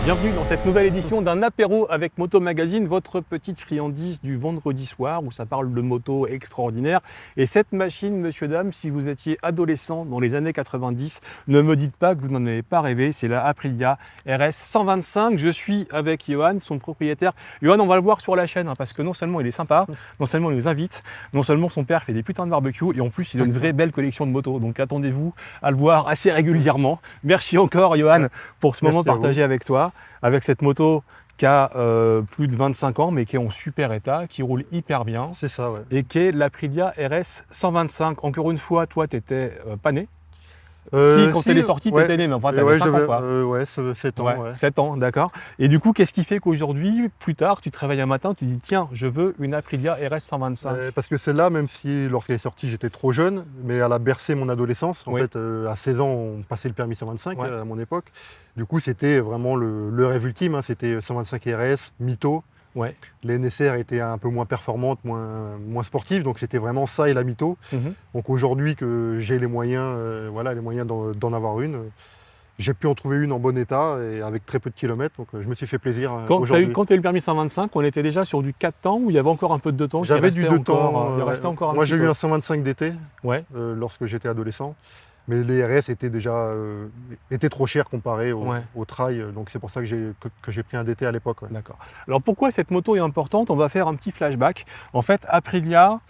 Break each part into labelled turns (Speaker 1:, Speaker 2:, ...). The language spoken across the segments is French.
Speaker 1: Bienvenue dans cette nouvelle édition d'un apéro avec Moto Magazine, votre petite friandise du vendredi soir où ça parle de moto extraordinaire. Et cette machine, messieurs, dames, si vous étiez adolescent dans les années 90, ne me dites pas que vous n'en avez pas rêvé, c'est la Aprilia RS 125. Je suis avec Johan, son propriétaire. Johan, on va le voir sur la chaîne parce que non seulement il est sympa, non seulement il nous invite, non seulement son père fait des putains de barbecue et en plus il a une vraie belle collection de motos. Donc attendez-vous à le voir assez régulièrement. Merci encore, Johan, pour ce moment partagé avec toi. Avec cette moto qui a plus de 25 ans, mais qui est en super état, qui roule hyper bien.
Speaker 2: C'est ça, ouais.
Speaker 1: Et qui est l'Aprilia RS 125. Encore une fois, toi, tu n'étais pas né. Quand elle est sortie, tu étais né, mais enfin, tu avais 5 ans, quoi.
Speaker 2: Ouais, 7 ans. Ouais.
Speaker 1: 7 ans, d'accord. Et du coup, qu'est-ce qui fait qu'aujourd'hui, plus tard, tu te réveilles un matin, tu dis tiens, je veux une Aprilia RS 125.
Speaker 2: Parce que celle-là, même si lorsqu'elle est sortie, j'étais trop jeune, mais elle a bercé mon adolescence. En fait, à 16 ans, on passait le permis 125 à mon époque. Du coup, c'était vraiment le rêve ultime. C'était 125 RS, mytho.
Speaker 1: Ouais.
Speaker 2: Les NSR étaient un peu moins performantes, moins sportives, donc c'était vraiment ça et la mytho. Donc aujourd'hui que j'ai les moyens, les moyens d'en avoir une, j'ai pu en trouver une en bon état et avec très peu de kilomètres, donc je me suis fait plaisir aujourd'hui.
Speaker 1: Quand tu as eu le permis 125, on était déjà sur du 4 temps ou il y avait encore un peu de 2 temps?
Speaker 2: J'avais du 2 temps.
Speaker 1: Il restait encore un
Speaker 2: moi
Speaker 1: petit
Speaker 2: j'ai
Speaker 1: peu.
Speaker 2: eu un 125 d'été lorsque j'étais adolescent. Mais les RS étaient déjà trop chers comparés au trail, donc c'est pour ça que j'ai pris un DT à l'époque.
Speaker 1: D'accord. Alors pourquoi cette moto est importante? On va faire un petit flashback. En fait, Aprilia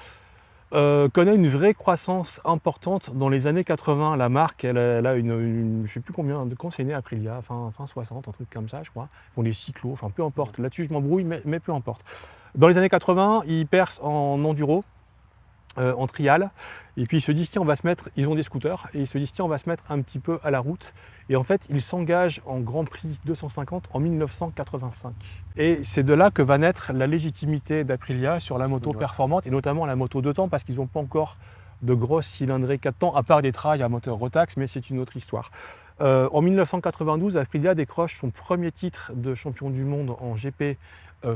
Speaker 1: connaît une vraie croissance importante dans les années 80. La marque, elle a je ne sais plus combien, quand c'est né Aprilia, fin 60, un truc comme ça, je crois. Ils font des cyclos, enfin peu importe. Là-dessus, je m'embrouille, mais peu importe. Dans les années 80, ils percent en enduro. En trial, et puis ils se disent tiens on va se mettre, ils ont des scooters, et ils se disent tiens on va se mettre un petit peu à la route, et en fait ils s'engagent en Grand Prix 250 en 1985. Et c'est de là que va naître la légitimité d'Aprilia sur la moto performante, et notamment la moto 2 temps, parce qu'ils n'ont pas encore de grosses cylindrées 4 temps, à part des trails à moteur Rotax, mais c'est une autre histoire. En 1992, Aprilia décroche son premier titre de champion du monde en GP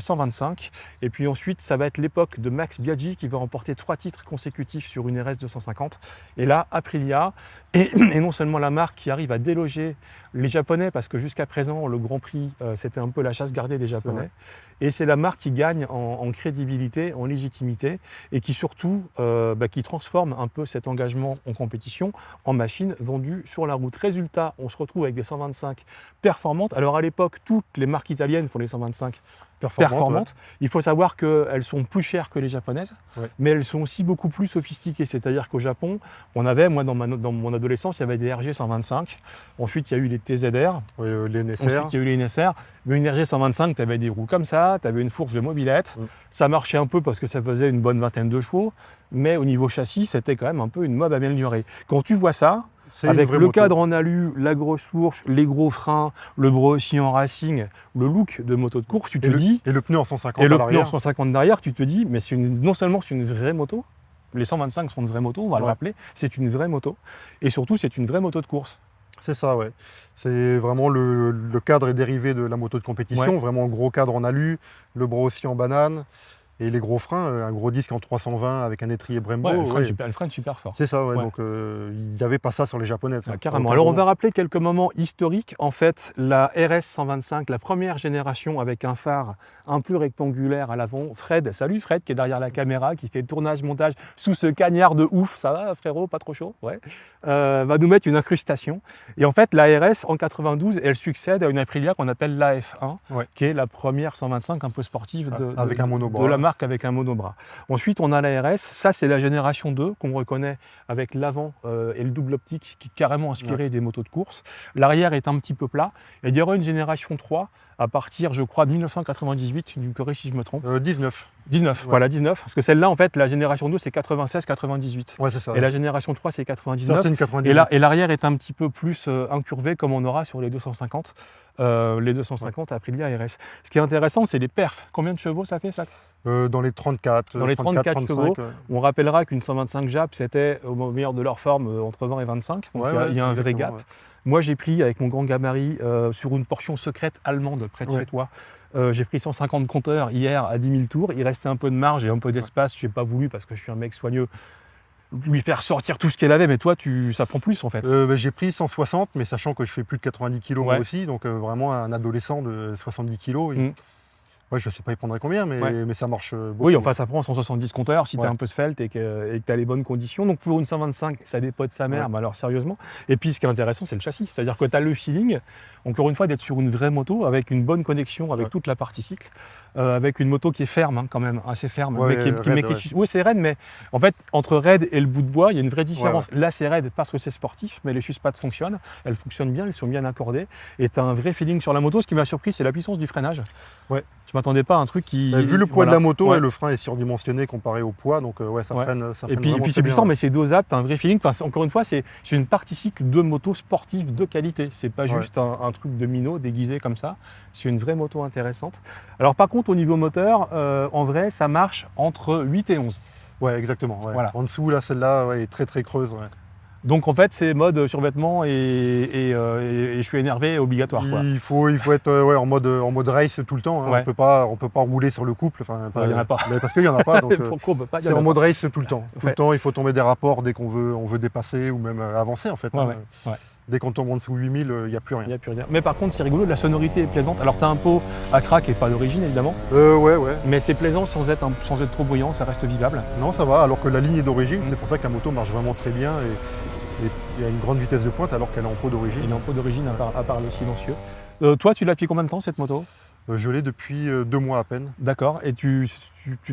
Speaker 1: 125, et puis ensuite ça va être l'époque de Max Biaggi qui va remporter 3 titres consécutifs sur une RS 250, et là Aprilia est non seulement la marque qui arrive à déloger les Japonais, parce que jusqu'à présent le Grand Prix c'était un peu la chasse gardée des Japonais, et c'est la marque qui gagne en crédibilité, en légitimité, et qui surtout qui transforme un peu cet engagement en compétition en machine vendue sur la route. Résultat, on se retrouve avec des 125 performantes. Alors à l'époque, toutes les marques italiennes font les 125 performantes. Il faut savoir qu'elles sont plus chères que les japonaises, mais elles sont aussi beaucoup plus sophistiquées. C'est-à-dire qu'au Japon, on avait, moi dans mon adolescence, il y avait des RG 125, ensuite il y a eu les TZR,
Speaker 2: les NSR.
Speaker 1: Ensuite il y a eu les NSR, mais une RG 125, tu avais des roues comme ça, tu avais une fourche de mobilette, ça marchait un peu parce que ça faisait une bonne vingtaine de chevaux, mais au niveau châssis, c'était quand même un peu une mob améliorée. Quand tu vois ça, avec le cadre en alu, la grosse fourche, les gros freins, le bras aussi en racing, le look de moto de course, tu te dis...
Speaker 2: Et le pneu en 150
Speaker 1: et le pneu en 150 derrière, tu te dis, mais non seulement c'est une vraie moto, les 125 sont de vraies motos, on va le rappeler, c'est une vraie moto, et surtout c'est une vraie moto de course.
Speaker 2: C'est ça, ouais. C'est vraiment le cadre est dérivé de la moto de compétition, vraiment gros cadre en alu, le bras aussi en banane. Et les gros freins, un gros disque en 320 avec un étrier Brembo.
Speaker 1: Elle freine super fort.
Speaker 2: C'est ça, donc il n'y avait pas ça sur les japonais.
Speaker 1: Carrément. Alors on va rappeler quelques moments historiques. En fait, la RS 125, la première génération avec un phare un peu rectangulaire à l'avant. Fred, salut Fred qui est derrière la caméra, qui fait tournage, montage sous ce cagnard de ouf. Ça va frérot, pas trop chaud? Va nous mettre une incrustation. Et en fait, la RS en 92, elle succède à une Aprilia qu'on appelle l'AF1, qui est la première 125 un peu sportive
Speaker 2: avec un monobras.
Speaker 1: De la marque avec un monobras. Ensuite, on a la RS, ça c'est la génération 2 qu'on reconnaît avec l'avant et le double optique qui est carrément inspiré des motos de course. L'arrière est un petit peu plat. Et il y aura une génération 3 à partir, je crois, de 1998, tu me corriges si je me trompe.
Speaker 2: 19.
Speaker 1: 19, voilà 19, parce que celle-là, en fait, la génération 2 c'est 96-98.
Speaker 2: C'est ça.
Speaker 1: Et la génération 3 c'est 99.
Speaker 2: Ça, c'est une 99.
Speaker 1: Et l'arrière est un petit peu plus incurvé comme on aura sur les 250. Les 250 Aprilia RS. Ce qui est intéressant, c'est les perfs. Combien de chevaux ça fait ça?
Speaker 2: Dans les 34.
Speaker 1: Dans les 34 chevaux. On rappellera qu'une 125 Jap, c'était au meilleur de leur forme entre 20 et 25. Donc il y a un vrai gap. Moi, j'ai pris avec mon grand gabarit sur une portion secrète allemande près de chez toi. J'ai pris 150 compteurs hier à 10 000 tours. Il restait un peu de marge et un peu d'espace. Je n'ai pas voulu parce que je suis un mec soigneux. lui faire sortir tout ce qu'elle avait, mais toi, ça prend plus en fait.
Speaker 2: J'ai pris 160, mais sachant que je fais plus de 90 kg moi
Speaker 1: Ouais.
Speaker 2: aussi, donc vraiment un adolescent de 70 kg. Ouais, je sais pas, il prendrait combien, mais ça marche beaucoup.
Speaker 1: Oui, enfin, ça prend 170 compteurs si tu es
Speaker 2: Ouais.
Speaker 1: un peu svelte et que tu as les bonnes conditions. Donc, pour une 125, ça dépend de sa mère,
Speaker 2: Ouais.
Speaker 1: mais alors sérieusement. Et puis, ce qui est intéressant, c'est le châssis. C'est-à-dire que tu as le feeling, encore une fois, d'être sur une vraie moto avec une bonne connexion avec
Speaker 2: Ouais.
Speaker 1: toute la partie cycle, avec une moto qui est ferme, hein, quand même, assez ferme.
Speaker 2: Ouais,
Speaker 1: mais qui est,
Speaker 2: raide, ouais.
Speaker 1: oui, c'est raide, mais en fait, entre raide et le bout de bois, il y a une vraie différence. Là, c'est raide parce que c'est sportif, mais les suspattes fonctionnent. Elles fonctionnent bien, elles sont bien accordées. Et tu as un vrai feeling sur la moto. Ce qui m'a surpris, c'est la puissance du freinage.
Speaker 2: Ouais.
Speaker 1: Je m'attendais pas à un truc qui.
Speaker 2: Vu le poids de la moto,
Speaker 1: Ouais.
Speaker 2: le frein est surdimensionné comparé au poids, donc ouais, ça freine
Speaker 1: Et
Speaker 2: vraiment
Speaker 1: puis
Speaker 2: très
Speaker 1: c'est
Speaker 2: bien,
Speaker 1: puissant,
Speaker 2: ouais.
Speaker 1: mais c'est dosable, tu as un vrai feeling. Enfin, encore une fois, c'est une partie cycle de moto sportive de qualité. C'est pas juste un truc de minot déguisé comme ça. C'est une vraie moto intéressante. Alors par contre, au niveau moteur, en vrai, ça marche entre 8 et 11.
Speaker 2: Ouais, exactement. Ouais.
Speaker 1: Voilà.
Speaker 2: En dessous, là, celle-là est très très creuse. Ouais.
Speaker 1: Donc en fait, c'est mode survêtement et je suis énervé obligatoire, quoi.
Speaker 2: Il faut être en mode race tout le temps. Hein.
Speaker 1: Ouais.
Speaker 2: On peut pas rouler sur le couple. Enfin,
Speaker 1: Il n'y en a pas.
Speaker 2: mais parce qu'il n'y en a pas. Donc,
Speaker 1: Pourquoi on peut pas? Il y
Speaker 2: c'est
Speaker 1: en a
Speaker 2: en
Speaker 1: pas.
Speaker 2: mode race tout le temps. Tout
Speaker 1: Ouais.
Speaker 2: le temps, il faut tomber des rapports dès qu'on veut dépasser ou même avancer en fait.
Speaker 1: Ouais,
Speaker 2: hein.
Speaker 1: ouais.
Speaker 2: Dès qu'on tombe en dessous 8000, il n'y a plus
Speaker 1: Il n'y
Speaker 2: rien.
Speaker 1: a plus rien. Mais par contre, c'est rigolo, la sonorité est plaisante. Alors tu as un pot à crack et pas d'origine, évidemment.
Speaker 2: Ouais.
Speaker 1: Mais c'est plaisant sans être trop bruyant, ça reste vivable.
Speaker 2: Non, ça va, alors que la ligne est d'origine, c'est pour ça que la moto marche vraiment très bien et il y a une grande vitesse de pointe alors qu'elle est en pot d'origine.
Speaker 1: Il est en pot d'origine à part le silencieux. Toi, tu l'as depuis combien de temps cette moto?
Speaker 2: Je l'ai depuis 2 mois à peine.
Speaker 1: D'accord. Et tu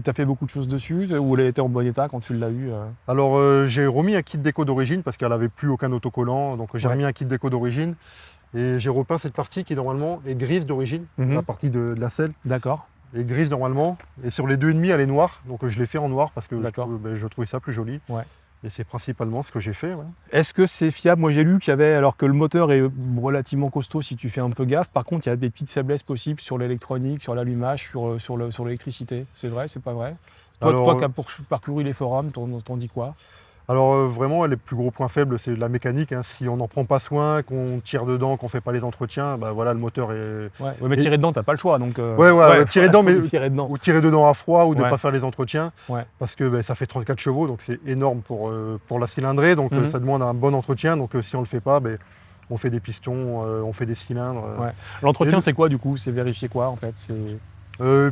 Speaker 1: t'as fait beaucoup de choses dessus ou elle était en bon état quand tu l'as eu?
Speaker 2: Alors j'ai remis un kit déco d'origine parce qu'elle n'avait plus aucun autocollant, donc j'ai remis un kit déco d'origine et j'ai repeint cette partie qui normalement est grise d'origine, la partie de la selle
Speaker 1: D'accord.
Speaker 2: est grise normalement, et sur les 2,5 elle est noire, donc je l'ai fait en noir parce que
Speaker 1: D'accord.
Speaker 2: je trouvais ça plus joli.
Speaker 1: Ouais.
Speaker 2: Et c'est principalement ce que j'ai fait. Ouais.
Speaker 1: Est-ce que c'est fiable? Moi j'ai lu qu'il y avait, alors que le moteur est relativement costaud si tu fais un peu gaffe, par contre il y a des petites faiblesses possibles sur l'électronique, sur l'allumage, sur l'électricité. C'est vrai, c'est pas vrai? Toi qui as parcouru les forums, t'en dis quoi?
Speaker 2: Alors vraiment, les plus gros points faibles, c'est la mécanique. Hein. Si on n'en prend pas soin, qu'on tire dedans, qu'on ne fait pas les entretiens, bah voilà, le moteur est...
Speaker 1: Ouais, mais tirer dedans, t'as pas le choix. Donc,
Speaker 2: tirer dedans, mais
Speaker 1: tirer dedans.
Speaker 2: ou tirer dedans à froid ou de ne
Speaker 1: Ouais.
Speaker 2: pas faire les entretiens,
Speaker 1: Ouais.
Speaker 2: parce que ça fait 34 chevaux, donc c'est énorme pour la cylindrée, donc ça demande un bon entretien. Donc si on ne le fait pas, on fait des pistons, on fait des cylindres.
Speaker 1: Ouais. L'entretien, c'est quoi du coup? C'est vérifier quoi en fait?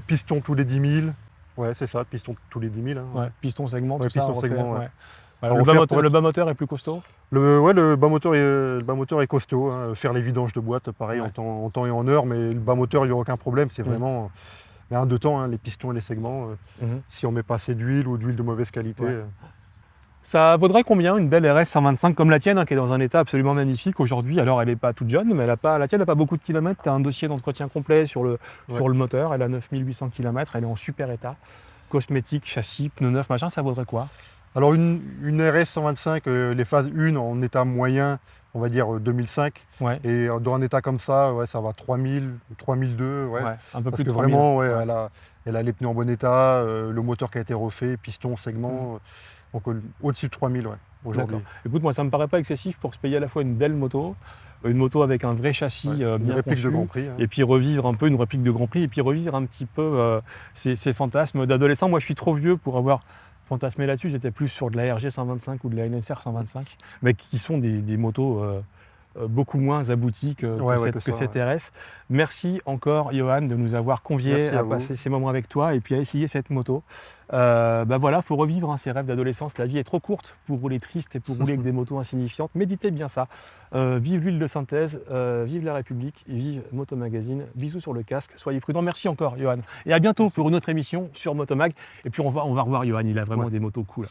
Speaker 2: Piston tous les 10 000. Ouais, c'est ça, piston tous les 10 000. Hein.
Speaker 1: Ouais, piston segment,
Speaker 2: Ouais,
Speaker 1: tout ça.
Speaker 2: piston segment, ouais.
Speaker 1: Voilà, le bas moteur est plus costaud?
Speaker 2: Le bas moteur est costaud. Hein. Faire les vidanges de boîte, pareil,
Speaker 1: Ouais.
Speaker 2: en temps et en heure, mais le bas moteur, il n'y a aucun problème. C'est vraiment un de temps, hein, les pistons et les segments. Si on met pas assez d'huile ou d'huile de mauvaise qualité.
Speaker 1: Ouais. Ça vaudrait combien une belle RS 125 comme la tienne, hein, qui est dans un état absolument magnifique aujourd'hui? Alors elle n'est pas toute jeune, mais la tienne n'a pas beaucoup de kilomètres. Tu as un dossier d'entretien complet sur le moteur. Elle a 9800 km, elle est en super état. Cosmétique, châssis, pneus neufs, machin, ça vaudrait quoi?
Speaker 2: Alors une RS 125, les phases 1 en état moyen, on va dire 2005.
Speaker 1: Ouais.
Speaker 2: Et dans un état comme ça, ça va 3000, 3002. Ouais.
Speaker 1: Un peu
Speaker 2: Parce
Speaker 1: plus
Speaker 2: que
Speaker 1: de 3000.
Speaker 2: vraiment, elle a les pneus en bon état, le moteur qui a été refait, piston, segment. Donc au-dessus de 3000 aujourd'hui.
Speaker 1: Écoute, moi ça me paraît pas excessif pour se payer à la fois une belle moto, une moto avec un vrai châssis
Speaker 2: Une
Speaker 1: bien
Speaker 2: réplique
Speaker 1: conçu,
Speaker 2: de Grand Prix. Hein.
Speaker 1: et puis revivre un peu une réplique de Grand Prix, et puis revivre un petit peu ces fantasmes d'adolescent. Moi je suis trop vieux pour avoir fantasmé là-dessus, j'étais plus sur de la RG 125 ou de la NSR 125, mais qui sont des motos beaucoup moins abouties que cette RS. Merci encore Johan de nous avoir conviés à passer ces moments avec toi et puis à essayer cette moto. Voilà, faut revivre ces rêves d'adolescence. La vie est trop courte pour rouler triste et pour rouler avec des motos insignifiantes. Méditez bien ça. Vive l'huile de synthèse, vive la République, vive Moto Magazine. Bisous sur le casque, soyez prudents. Merci encore Johan. Et à bientôt pour une autre émission sur Motomag. Et puis on va revoir Johan, il a vraiment des motos cool.